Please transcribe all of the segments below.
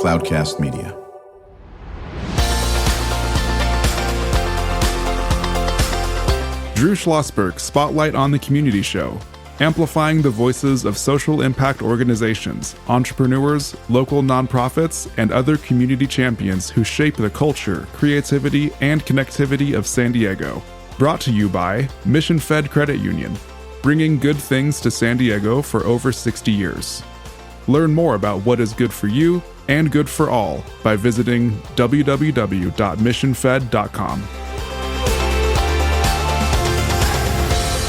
Cloudcast Media. Drew Schlosberg Spotlight on the Community Show, amplifying the voices of social impact organizations, entrepreneurs, local nonprofits, and other community champions who shape the culture, creativity, and connectivity of San Diego. Brought to you by Mission Fed Credit Union, bringing good things to San Diego for over 60 years. Learn more about what is good for you and good for all by visiting www.missionfed.com.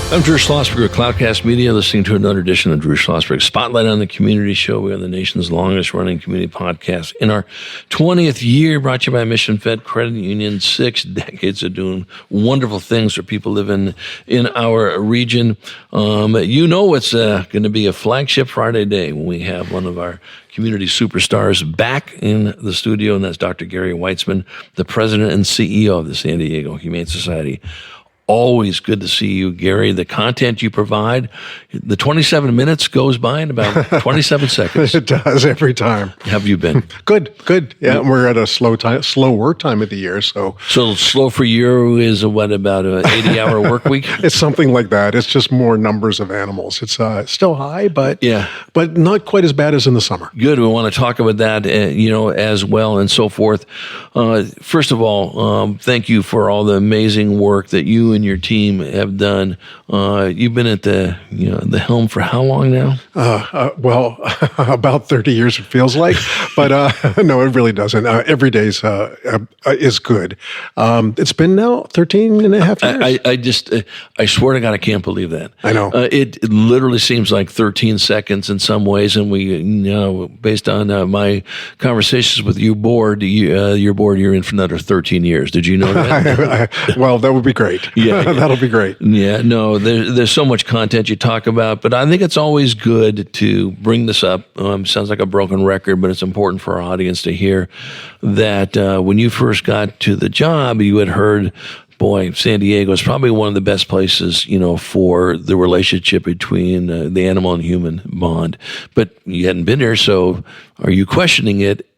I'm Drew Schlosberg of Cloudcast Media, listening to another edition of Drew Schlosberg Spotlight on the Community Show. We are the nation's longest-running community podcast. In our 20th year, brought to you by Mission Fed Credit Union, 6 decades of doing wonderful things for people living in our region. You know it's going to be a flagship Friday day when we have one of our community superstars back in the studio, and that's Dr. Gary Weitzman, the president and CEO of the San Diego Humane Society. Always good to see you, Gary. The content you provide, the 27 minutes goes by in about 27 seconds. It does every time. How have you been? Good. Yeah, we're at a slow work time of the year. So slow for you is about an 80-hour work week? It's something like that. It's just more numbers of animals. It's still high, but not quite as bad as in the summer. Good. We want to talk about that, as well and so forth. First of all, thank you for all the amazing work that you and your team have done. You've been at the helm for how long now? Well, about 30 years it feels like, but no, it really doesn't. Every day is good. It's been now 13 and a half years. I swear to God, I can't believe that. I know. It literally seems like 13 seconds in some ways, and based on my conversations with your board, you're in for another 13 years. Did you know that? Well, that would be great. Yeah, that'll be great. Yeah, no, there's so much content you talk about, but I think it's always good to bring this up. Sounds like a broken record, but it's important for our audience to hear that when you first got to the job, you had heard, boy, San Diego is probably one of the best places, for the relationship between the animal and human bond. But you hadn't been there, so are you questioning it?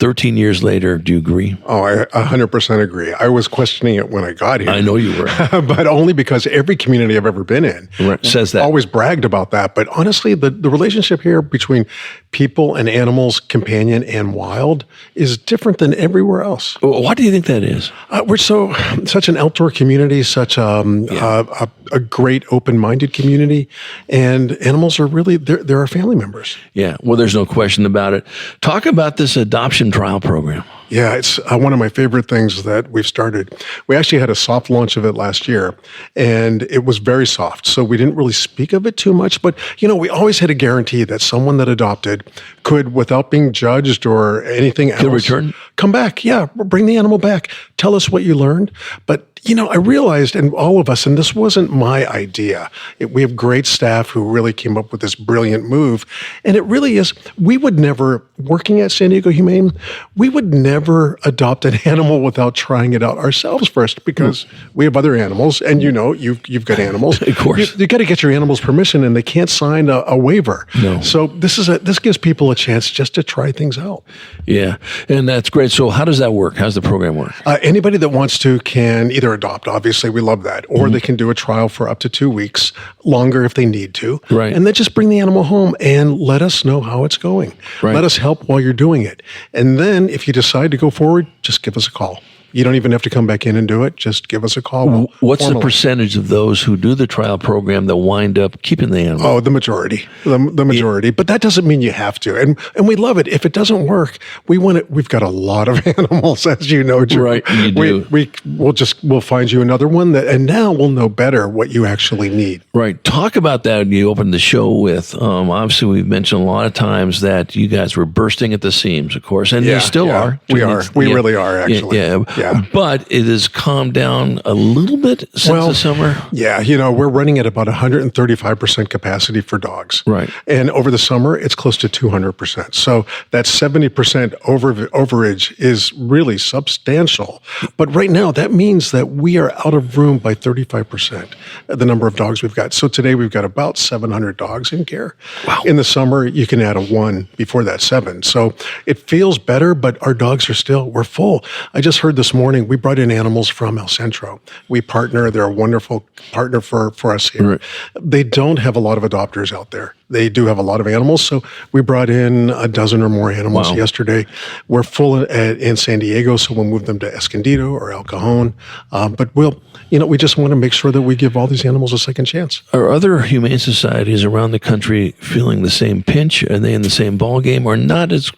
13 years later, do you agree? Oh, I 100% agree. I was questioning it when I got here. I know you were. But only because every community I've ever been in says that. Always bragged about that. But honestly, the relationship here between people and animals, companion and wild, is different than everywhere else. Why do you think that is? We're such an outdoor community, such a great open-minded community, and animals are really, they're our family members. Yeah, well, there's no question about it. Talk about this adoption trial program. Yeah, it's one of my favorite things that we've started. We actually had a soft launch of it last year, and it was very soft. So we didn't really speak of it too much, but we always had a guarantee that someone that adopted could, without being judged or anything else, return? Come back. Yeah, bring the animal back. Tell us what you learned. But I realized, and all of us, and this wasn't my idea, we have great staff who really came up with this brilliant move. And it really is, we would never, working at San Diego Humane, we would never adopt an animal without trying it out ourselves first, because we have other animals, and you've got animals. Of course. You got to get your animal's permission, and they can't sign a waiver. No. So this gives people a chance just to try things out. Yeah, and that's great. So how does that work? How's the program work? Anybody that wants to can either adopt, obviously we love that, or they can do a trial for up to 2 weeks, longer if they need to. Right. And then just bring the animal home and let us know how it's going. Right. Let us help while you're doing it. And then if you decide to go forward, just give us a call. You don't even have to come back in and do it. Just give us a call. What's the percentage of those who do the trial program that wind up keeping the animal? Oh, the majority. The majority. But that doesn't mean you have to. And we love it. If it doesn't work, we've got a lot of animals, as you know, Drew. Right, you do. We'll find you another one, and now we'll know better what you actually need. Right. Talk about that. You opened the show with, obviously we've mentioned a lot of times that you guys were bursting at the seams, of course, and you still are. We are. We really are, actually. Yeah. Yeah. But it has calmed down a little bit since the summer. Yeah, we're running at about 135% capacity for dogs. Right. And over the summer, it's close to 200%. So that 70% overage is really substantial. But right now, that means that we are out of room by 35%, the number of dogs we've got. So today we've got about 700 dogs in care. Wow. In the summer, you can add a 1 before that 7. So it feels better, but our dogs are we're full. I just heard this morning, we brought in animals from El Centro. We partner, they're a wonderful partner for us here. Right. They don't have a lot of adopters out there. They do have a lot of animals, so we brought in a dozen or more animals yesterday. We're full in San Diego, so we'll move them to Escondido or El Cajon. But we just want to make sure that we give all these animals a second chance. Are other humane societies around the country feeling the same pinch? Are they in the same ballgame, or not as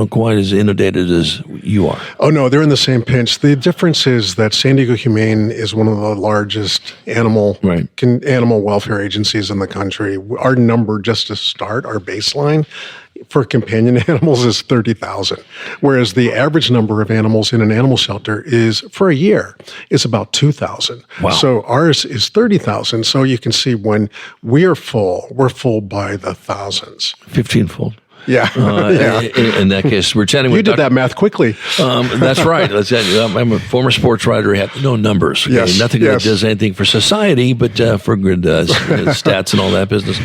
quite as inundated as you are? Oh, no, they're in the same pinch. The difference is that San Diego Humane is one of the largest animal welfare agencies in the country. Our number, just to start, our baseline for companion animals is 30,000, whereas the average number of animals in an animal shelter is, for a year, is about 2,000. Wow. So ours is 30,000. So you can see when we're full by the thousands. 15-fold. Yeah. In that case, we're chatting with You did that math quickly. That's right. I'm a former sports writer. I have no numbers. Okay? Yes. Nothing that does anything for society, but for good stats and all that business.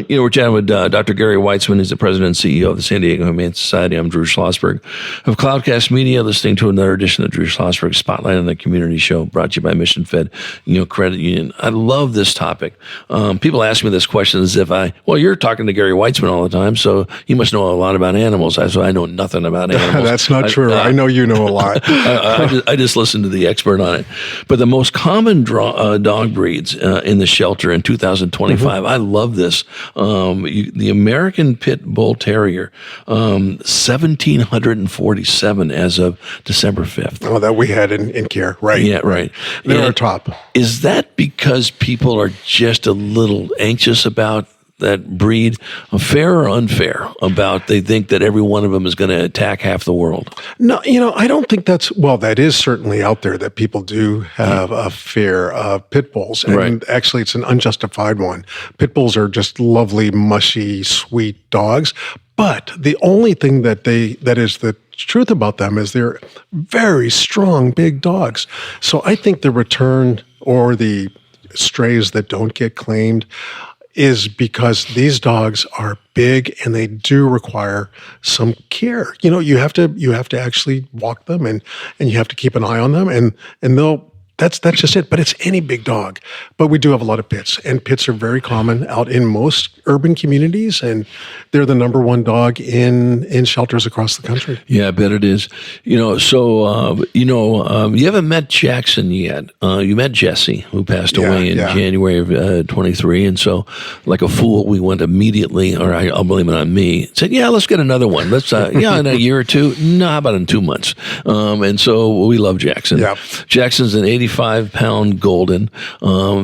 We're chatting with Dr. Gary Weitzman. He's the president and CEO of the San Diego Humane Society. I'm Drew Schlosberg of Cloudcast Media, listening to another edition of Drew Schlosberg Spotlight on the Community Show, brought to you by Mission Fed Credit Union. I love this topic. People ask me this question as if you're talking to Gary Weitzman all the time, so you must know a lot about animals. I know nothing about animals. That's not true. I know you know a lot. I just listened to the expert on it. But the most common dog breeds in the shelter in 2025, I love this. The American Pit Bull Terrier, 1,747 as of December 5th. Oh, that we had in care, right? Yeah, right. They're our top. Is that because people are just a little anxious about that breed, fair or unfair, about they think that every one of them is going to attack half the world? No, I don't think that is certainly out there that people do have a fear of pit bulls. And actually, it's an unjustified one. Pit bulls are just lovely, mushy, sweet dogs. But the only thing that is the truth about them is they're very strong, big dogs. So I think the return or the strays that don't get claimed is because these dogs are big and they do require some care. You have to actually walk them and you have to keep an eye on them and that's just it. But it's any big dog. But we do have a lot of pits, and pits are very common out in most urban communities, and they're the number one dog in shelters across the country. Yeah, I bet it is. You haven't met Jackson yet. You met Jesse, who passed away in January of 23, and so, like a fool, we went immediately, or I'll blame it on me, said, let's get another one. Let's, in a year or two. No, how about in 2 months? And so we love Jackson. Yep. Jackson's an 85-pound golden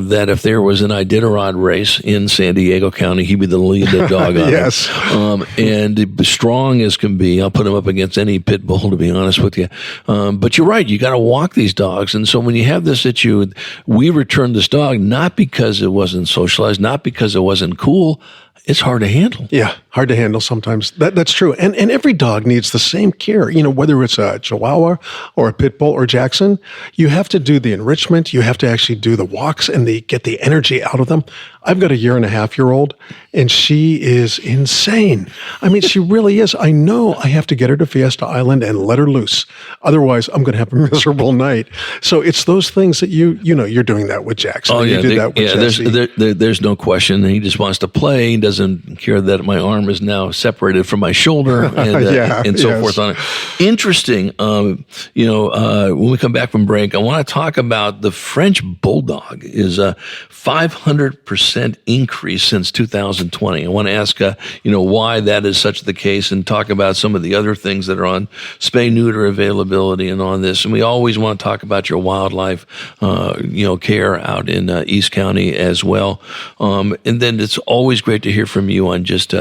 that if there was an Iditarod race in San Diego County, he'd be the lead dog on yes. it. And strong as can be. I'll put him up against any pit bull, to be honest with you. But you're right. You got to walk these dogs. And so when you have this issue, we returned this dog not because it wasn't socialized, not because it wasn't cool. It's hard to handle. Yeah, hard to handle sometimes. That's true. And every dog needs the same care. Whether it's a Chihuahua or a Pit Bull or Jackson, you have to do the enrichment. You have to actually do the walks and get the energy out of them. I've got a 1.5-year-old, and she is insane. I mean, she really is. I know I have to get her to Fiesta Island and let her loose. Otherwise, I'm going to have a miserable night. So it's those things that you're doing that with Jackson. Oh, yeah. You do that with Jesse. There's no question. He just wants to play. He doesn't care that my arm is now separated from my shoulder and so forth on it. Interesting. When we come back from break, I want to talk about the French Bulldog is a 500% increase since 2020. I want to ask, why that is such the case, and talk about some of the other things that are on spay-neuter availability and on this. And we always want to talk about your wildlife, care out in East County as well. And then it's always great to hear hear from you on just,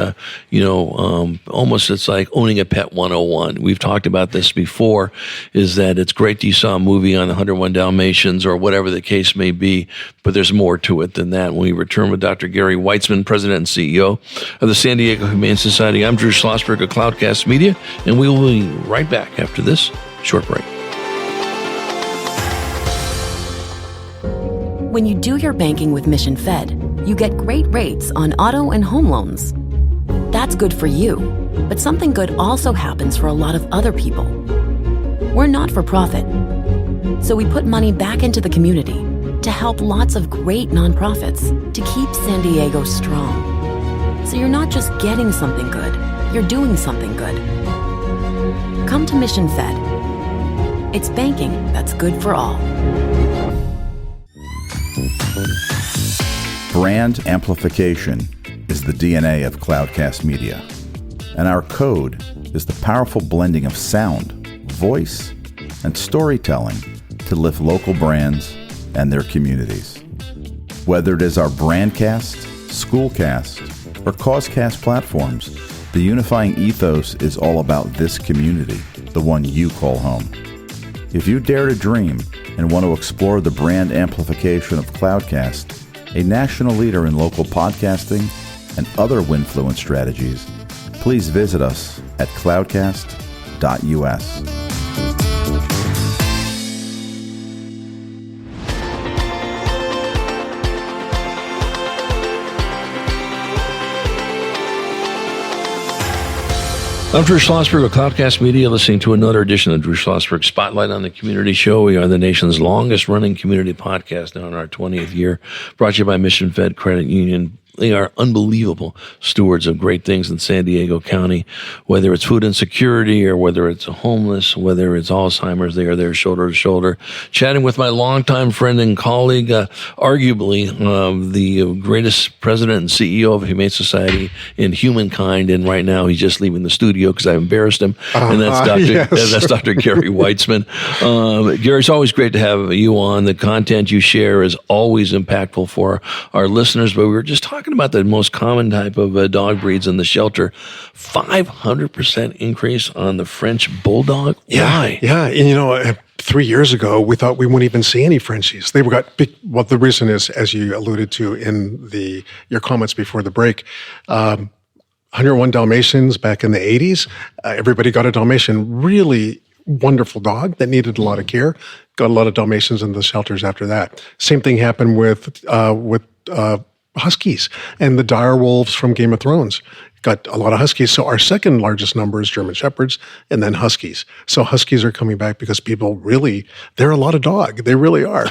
almost it's like owning a pet 101. We've talked about this before, is that it's great that you saw a movie on the 101 Dalmatians or whatever the case may be, but there's more to it than that. When we return with Dr. Gary Weitzman, President and CEO of the San Diego Humane Society, I'm Drew Schlosberg of Cloudcast Media, and we will be right back after this short break. When you do your banking with Mission Fed, you get great rates on auto and home loans. That's good for you, but something good also happens for a lot of other people. We're not for profit, so we put money back into the community to help lots of great nonprofits to keep San Diego strong. So you're not just getting something good, you're doing something good. Come to Mission Fed. It's banking that's good for all. Brand amplification is the DNA of Cloudcast Media, and our code is the powerful blending of sound, voice, and storytelling to lift local brands and their communities. Whether it is our Brandcast, Schoolcast, or Causecast platforms, the unifying ethos is all about this community, the one you call home. If you dare to dream and want to explore the brand amplification of Cloudcast, a national leader in local podcasting and other Winfluence strategies, please visit us at cloudcast.us. I'm Drew Schlosberg of Cloudcast Media, listening to another edition of Drew Schlosberg Spotlight on the Community Show. We are the nation's longest-running community podcast, now in our 20th year, brought to you by Mission Fed Credit Union. They are unbelievable stewards of great things in San Diego County, whether it's food insecurity or whether it's homeless, whether it's Alzheimer's, they are there shoulder to shoulder. Chatting with my longtime friend and colleague, arguably the greatest president and CEO of a Humane Society in humankind, and right now he's just leaving the studio because I embarrassed him, and that's Dr. Gary Weitzman. Gary, it's always great to have you on. The content you share is always impactful for our listeners, but we were just talking about the most common type of dog breeds in the shelter. 500% increase on the French Bulldog. Why? Yeah. And 3 years ago, we thought we wouldn't even see any Frenchies. They got big. Well, the reason is, as you alluded to in your comments before the break, 101 Dalmatians back in the 80s, everybody got a Dalmatian. Really wonderful dog that needed a lot of care. Got a lot of Dalmatians in the shelters after that. Same thing happened with Huskies and the dire wolves from Game of Thrones. Got a lot of Huskies. So our second largest number is German Shepherds and then Huskies. So Huskies are coming back because people really, they're a lot of dog. They really are.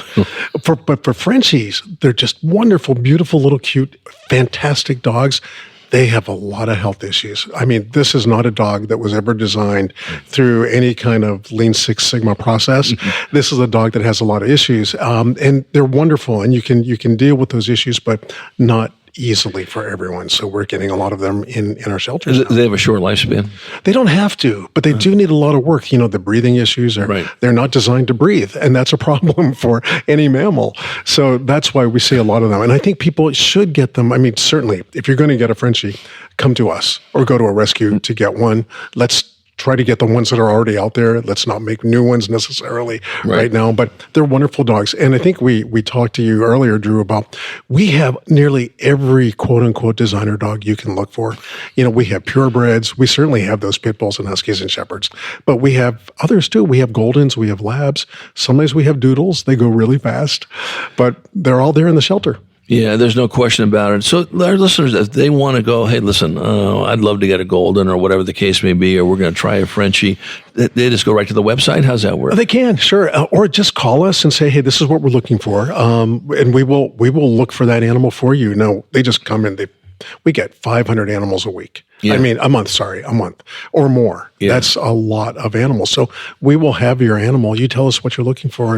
But for Frenchies, they're just wonderful, beautiful, little cute, fantastic dogs. They have a lot of health issues. I mean, this is not a dog that was ever designed through any kind of Lean Six Sigma process. Mm-hmm. This is a dog that has a lot of issues, and they're wonderful. And you can deal with those issues, but not easily for everyone. So we're getting a lot of them in our shelters. Do they have a short lifespan? They don't have to, but they do need a lot of work. The breathing issues they're not designed to breathe, and that's a problem for any mammal. So that's why we see a lot of them. And I think people should get them. I mean, certainly, if you're going to get a Frenchie, come to us or go to a rescue to get one. Let's try to get the ones that are already out there. Let's not make new ones necessarily right now, but they're wonderful dogs. And I think we talked to you earlier, Drew, about we have nearly every quote-unquote designer dog you can look for. We have purebreds. We certainly have those pit bulls and Huskies and Shepherds, but we have others too. We have Goldens. We have Labs. Sometimes we have Doodles. They go really fast, but they're all there in the shelter. Yeah, there's no question about it. So our listeners, if they want to go, hey, listen, I'd love to get a Golden or whatever the case may be, or we're going to try a Frenchie, they just go right to the website? How's that work? They can, sure. Or just call us and say, hey, this is what we're looking for. And we will look for that animal for you. No, they just come in. We get 500 animals a week. I mean, a month or more. Yeah. That's a lot of animals. So we will have your animal. You tell us what you're looking for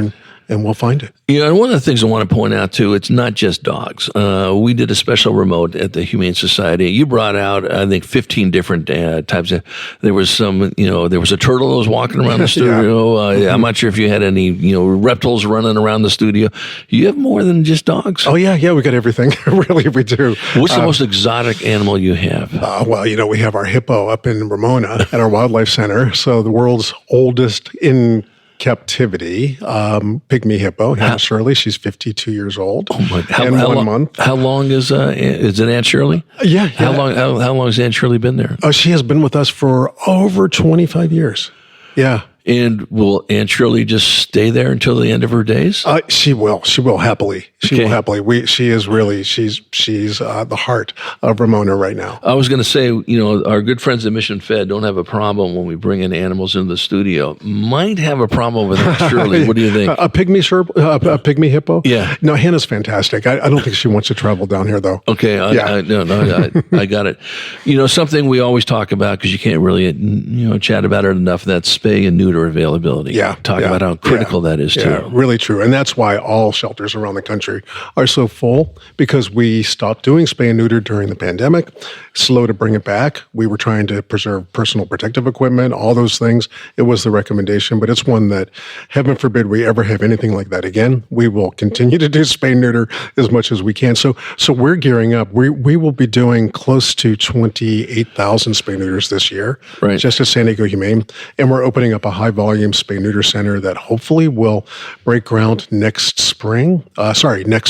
and we'll find it. And one of the things I want to point out, too, it's not just dogs. We did a special remote at the Humane Society. You brought out, I think, 15 different types of, there was some, there was a turtle that was walking around the studio. I'm not sure if you had any, reptiles running around the studio. You have more than just dogs. Oh, yeah, we got everything. Really, we do. What's the most exotic animal you have? Well, we have our hippo up in Ramona at our wildlife center. So the world's oldest in captivity, pygmy hippo, Hannah Shirley. She's 52 years old. Oh my! How 1 month. How long is it Aunt Shirley? Yeah. How long has Aunt Shirley been there? Oh, she has been with us for over 25 years. Yeah. And will Aunt Shirley just stay there until the end of her days? She will. She will happily. She will happily. She is really. She's the heart of Ramona right now. I was going to say, our good friends at Mission Fed don't have a problem when we bring in animals into the studio. Might have a problem with Aunt Shirley. What do you think? A pygmy hippo? Yeah. No, Hannah's fantastic. I don't think she wants to travel down here though. Okay. I got it. Something we always talk about because you can't really, chat about it enough. That's spay and neuter availability. Talk about how critical that is too. Really true. And that's why all shelters around the country are so full, because we stopped doing spay and neuter during the pandemic, slow to bring it back. We were trying to preserve personal protective equipment, all those things. It was the recommendation, but it's one that, heaven forbid we ever have anything like that again. We will continue to do spay and neuter as much as we can. So we're gearing up. We will be doing close to 28,000 spay neuters this year, just at San Diego Humane. And we're opening up a high volume spay neuter center that hopefully will break ground next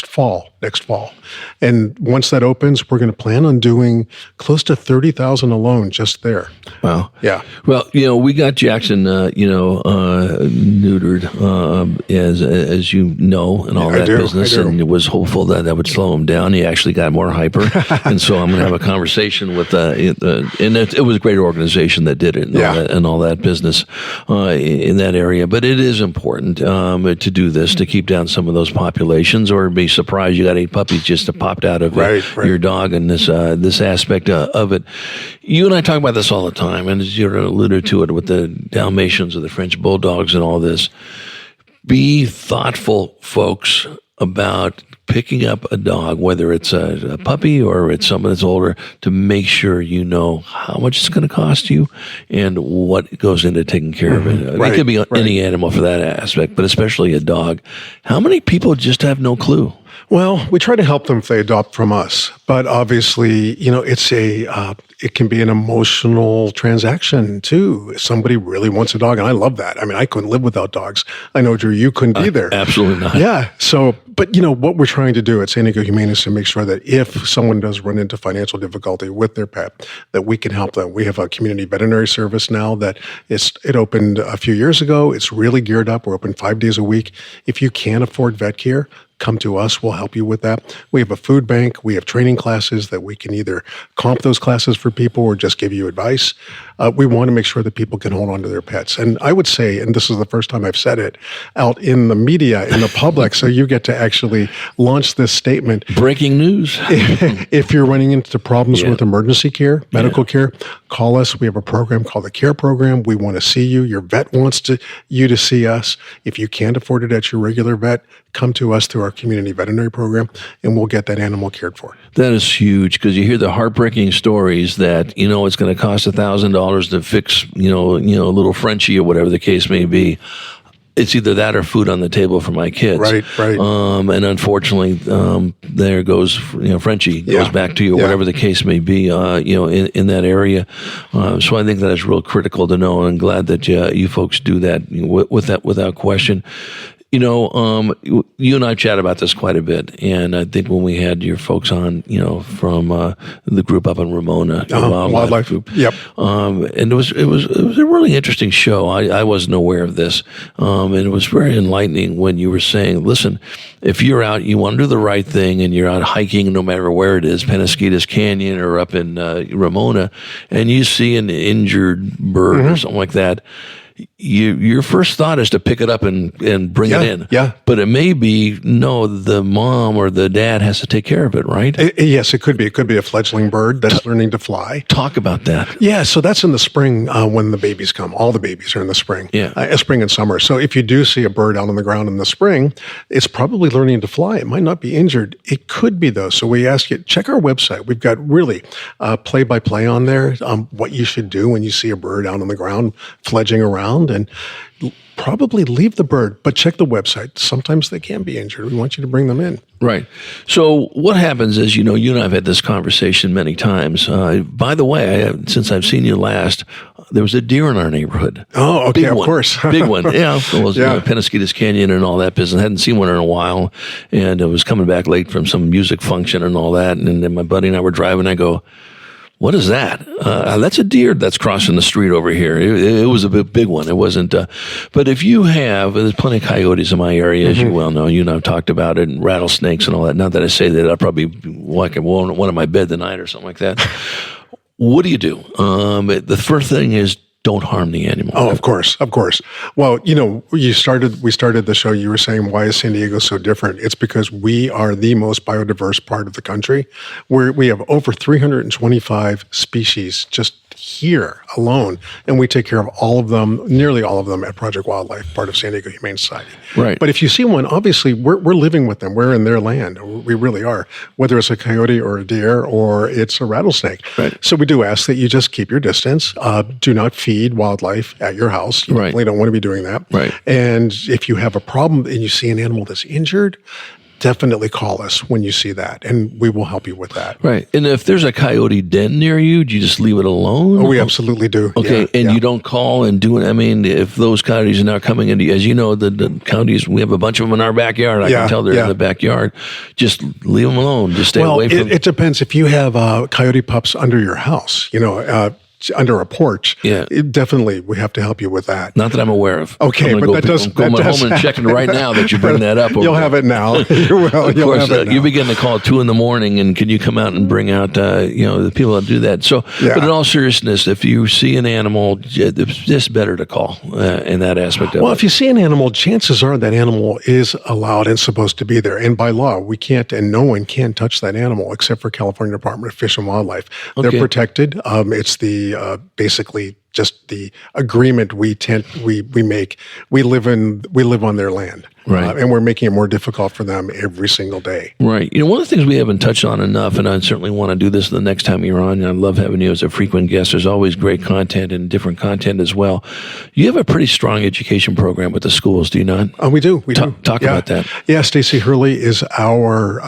fall. And once that opens, we're going to plan on doing close to 30,000 alone just there. Wow. Yeah. Well, we got Jackson, neutered, as you know, and all that business, and it was hopeful that would slow him down. He actually got more hyper. And so I'm going to have a conversation with, and it was a great organization that did it and all that business in that area. But it is important to do this, to keep down some of those populations, or be surprised you got 8 puppies just popped out of your dog, and this aspect of it. You and I talk about this all the time, and as you alluded to it with the Dalmatians or the French Bulldogs and all this. Be thoughtful, folks, about picking up a dog, whether it's a puppy or it's someone that's older, to make sure you know how much it's going to cost you and what goes into taking care of it. It could be any animal for that aspect, but especially a dog. How many people just have no clue? Well, we try to help them if they adopt from us, but obviously, it can be an emotional transaction too. If somebody really wants a dog, and I love that. I mean, I couldn't live without dogs. I know, Drew, you couldn't either. Absolutely not. Yeah. So, but what we're trying to do at San Diego Humane is to make sure that if someone does run into financial difficulty with their pet, that we can help them. We have a community veterinary service now that it opened a few years ago. It's really geared up. We're open 5 days a week. If you can't afford vet care, come to us. We'll help you with that. We have a food bank. We have training classes that we can either comp those classes for people or just give you advice. We want to make sure that people can hold on to their pets. And I would say, and this is the first time I've said it out in the media, in the public, so you get to actually launch this statement. Breaking news. If you're running into problems with emergency care, medical care, call us. We have a program called the CARE Program. We want to see you. Your vet wants you to see us. If you can't afford it at your regular vet, come to us through our community veterinary program, and we'll get that animal cared for. That is huge, because you hear the heartbreaking stories that, it's going to cost $1,000 to fix, a little Frenchie or whatever the case may be. It's either that or food on the table for my kids. Right. And unfortunately, there goes, Frenchie goes back to you, whatever the case may be, in that area. So I think that is real critical to know, and I'm glad that you folks do that without question. You and I chat about this quite a bit, and I think when we had your folks on, from the group up in Ramona, Wildlife Group, and it was a really interesting show. I wasn't aware of this, and it was very enlightening when you were saying, listen, if you're out, you want to do the right thing, and you're out hiking, no matter where it is, Penasquitas Canyon or up in Ramona, and you see an injured bird or something like that. your first thought is to pick it up and bring it in. Yeah. But it may be, no, the mom or the dad has to take care of it, right? Yes, it could be. It could be a fledgling bird that's learning to fly. Talk about that. Yeah, so that's in the spring when the babies come. All the babies are in the spring. Yeah. Spring and summer. So if you do see a bird out on the ground in the spring, it's probably learning to fly. It might not be injured. It could be, though. So we ask you, check our website. We've got really play-by-play on there, what you should do when you see a bird out on the ground fledging around. And probably leave the bird, but check the website. Sometimes they can be injured. We want you to bring them in. Right. So what happens is, you and I have had this conversation many times. By the way, since I've seen you last, there was a deer in our neighborhood. Oh, okay, Big of one. course. Big one. Yeah. It was Penasquitas Canyon and all that business. I hadn't seen one in a while, and I was coming back late from some music function and all that, and then my buddy and I were driving. I go, what is that? That's a deer that's crossing the street over here. It was a big one. It wasn't. But if you there's plenty of coyotes in my area, as you well know. You and I've talked about it, and rattlesnakes and all that. Not that I say that, I'll probably walk one in my bed tonight or something like that. What do you do? The first thing is, don't harm the animal. Oh, of course. Well, we started the show, you were saying, why is San Diego so different? It's because we are the most biodiverse part of the country. We have over 325 species just here alone, and we take care of all of them, nearly all of them, at Project Wildlife, part of San Diego Humane Society. Right. But if you see one, obviously we're living with them. We're in their land. We really are, whether it's a coyote or a deer or it's a rattlesnake. Right. So we do ask that you just keep your distance. Do not feed wildlife at your house. You definitely don't want to be doing that. Right. And if you have a problem and you see an animal that's injured, definitely call us when you see that, and we will help you with that. Right. And if there's a coyote den near you, do you just leave it alone? Oh, we absolutely do. Okay. Yeah, you don't call and do it. I mean, if those coyotes are now coming into, as you know, the coyotes, we have a bunch of them in our backyard. I can tell they're in the backyard. Just leave them alone. Just stay away from them. It depends. If you have coyote pups under your house, under a porch, definitely we have to help you with that. Not that I'm aware of. Okay, I'm but that does. I'm going home and checking right now that you bring that up. You'll have it now. You will. Of course, you begin to call at 2 a.m, and can you come out and bring out the people that do that? So, but in all seriousness, if you see an animal, it's just better to call in that aspect of it. Well, if you see an animal, chances are that animal is allowed and supposed to be there, and by law, we can't, and no one can touch that animal except for California Department of Fish and Wildlife. They're protected. It's the basically just the agreement we make. We live on their land, right? And we're making it more difficult for them every single day, right? One of the things we haven't touched on enough, and I certainly want to do this the next time you're on. I love having you as a frequent guest. There's always great content and different content as well. You have a pretty strong education program with the schools, do you not? We do. We do. Talk about that. Yeah, Stacy Hurley is our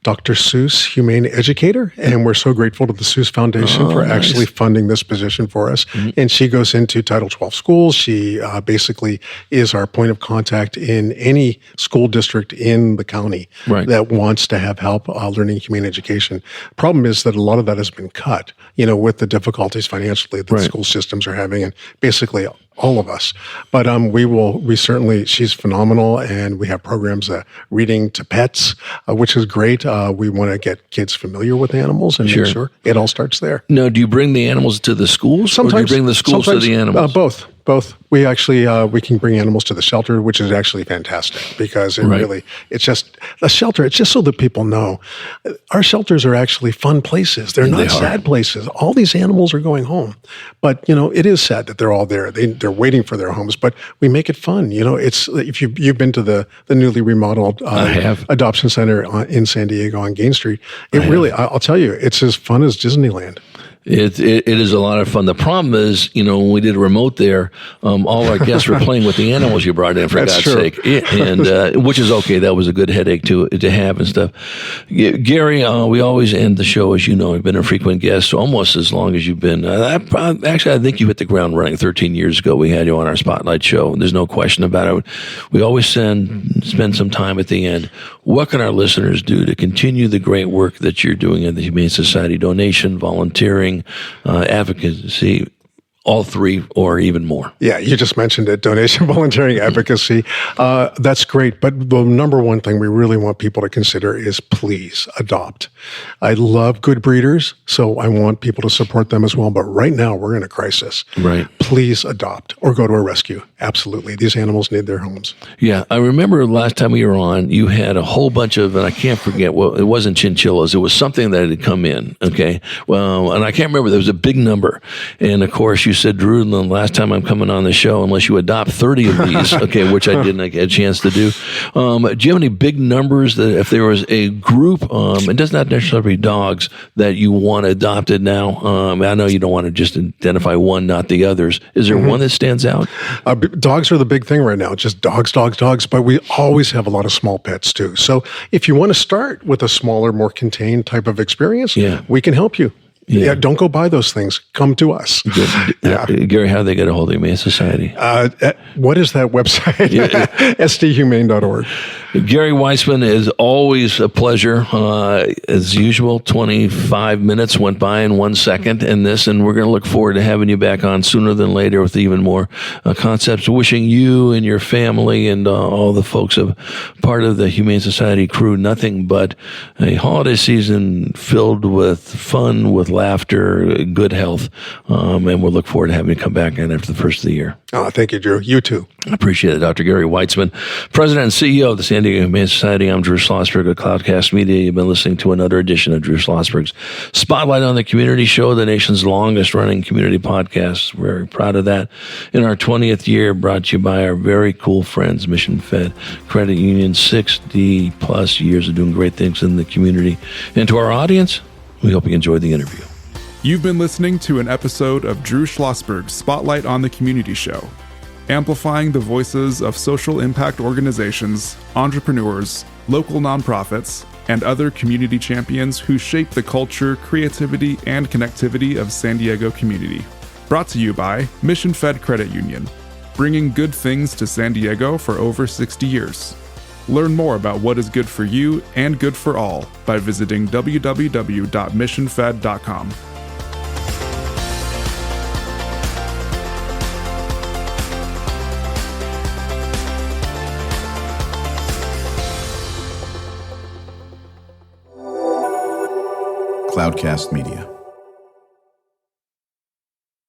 Dr. Seuss Humane Educator, and we're so grateful to the Seuss Foundation for actually funding this position for us. Mm-hmm. And she goes into Title 12 schools. She basically is our point of contact in any school district in the county that wants to have help learning humane education. Problem is that a lot of that has been cut, with the difficulties financially that the school systems are having, and basically all of us. But she's phenomenal, and we have programs reading to pets, which is great. We want to get kids familiar with animals and make sure it all starts there. Now, do you bring the animals to the schools? Sometimes. Or do you bring the schools to the animals? Both. We actually, we can bring animals to the shelter, which is actually fantastic because it's just a shelter. It's just so that people know our shelters are actually fun places. They're not sad places. All these animals are going home, but it is sad that they're all there. They're waiting for their homes, but we make it fun. It's, if you've been to the newly remodeled adoption center in San Diego on Gain Street, I'll tell you, it's as fun as Disneyland. It is a lot of fun. The problem is, when we did a remote there, all our guests were playing with the animals you brought in, for God's sake, and which is okay. That was a good headache to have and stuff. Gary, we always end the show, as you know, I've been a frequent guest almost as long as you've been. I think you hit the ground running 13 years ago. We had you on our Spotlight show. There's no question about it. We always spend some time at the end. What can our listeners do to continue the great work that you're doing in the Humane Society? Donation, volunteering, advocacy. all three or even more. Yeah, you just mentioned it, donation, volunteering, advocacy. That's great. But the number one thing we really want people to consider is please adopt. I love good breeders, so I want people to support them as well. But right now, we're in a crisis. Right. Please adopt or go to a rescue. Absolutely. These animals need their homes. Yeah, I remember last time we were on, you had a whole bunch of, and I can't forget, well, it wasn't chinchillas. It was something that had come in, okay? Well, and I can't remember. There was a big number. And, of course, you said, Drew, the last time I'm coming on the show, unless you adopt 30 of these, okay, which I didn't get a chance to do. Do you have any big numbers that if there was a group, it does not necessarily be dogs, that you want adopted now? I know you don't want to just identify one, not the others. Is there one that stands out? Dogs are the big thing right now, just dogs, but we always have a lot of small pets too. So if you want to start with a smaller, more contained type of experience, we can help you. Yeah, don't go buy those things. Come to us. Gary, how do they get a hold of the Humane Society? What is that website? SDHumane.org. Gary Weitzman, is always a pleasure. As usual, 25 minutes went by in 1 second in this, and we're going to look forward to having you back on sooner than later with even more concepts. Wishing you and your family and all the folks of part of the Humane Society crew nothing but a holiday season filled with fun, with laughter, good health, and we'll look forward to having you come back in after the first of the year. Oh, thank you, Drew. You too. I appreciate it. Dr. Gary Weitzman, President and CEO of the San Diego Humane Society. I'm Drew Schlosberg of Cloudcast Media. You've been listening to another edition of Drew Schlosberg's Spotlight on the Community Show, the nation's longest-running community podcast. We're very proud of that. In our 20th year, brought to you by our very cool friends, Mission Fed Credit Union, 60-plus years of doing great things in the community. And to our audience, we hope you enjoyed the interview. You've been listening to an episode of Drew Schlosberg's Spotlight on the Community Show, amplifying the voices of social impact organizations, entrepreneurs, local nonprofits, and other community champions who shape the culture, creativity, and connectivity of San Diego community. Brought to you by Mission Fed Credit Union, bringing good things to San Diego for over 60 years. Learn more about what is good for you and good for all by visiting www.missionfed.com. Cloudcast Media.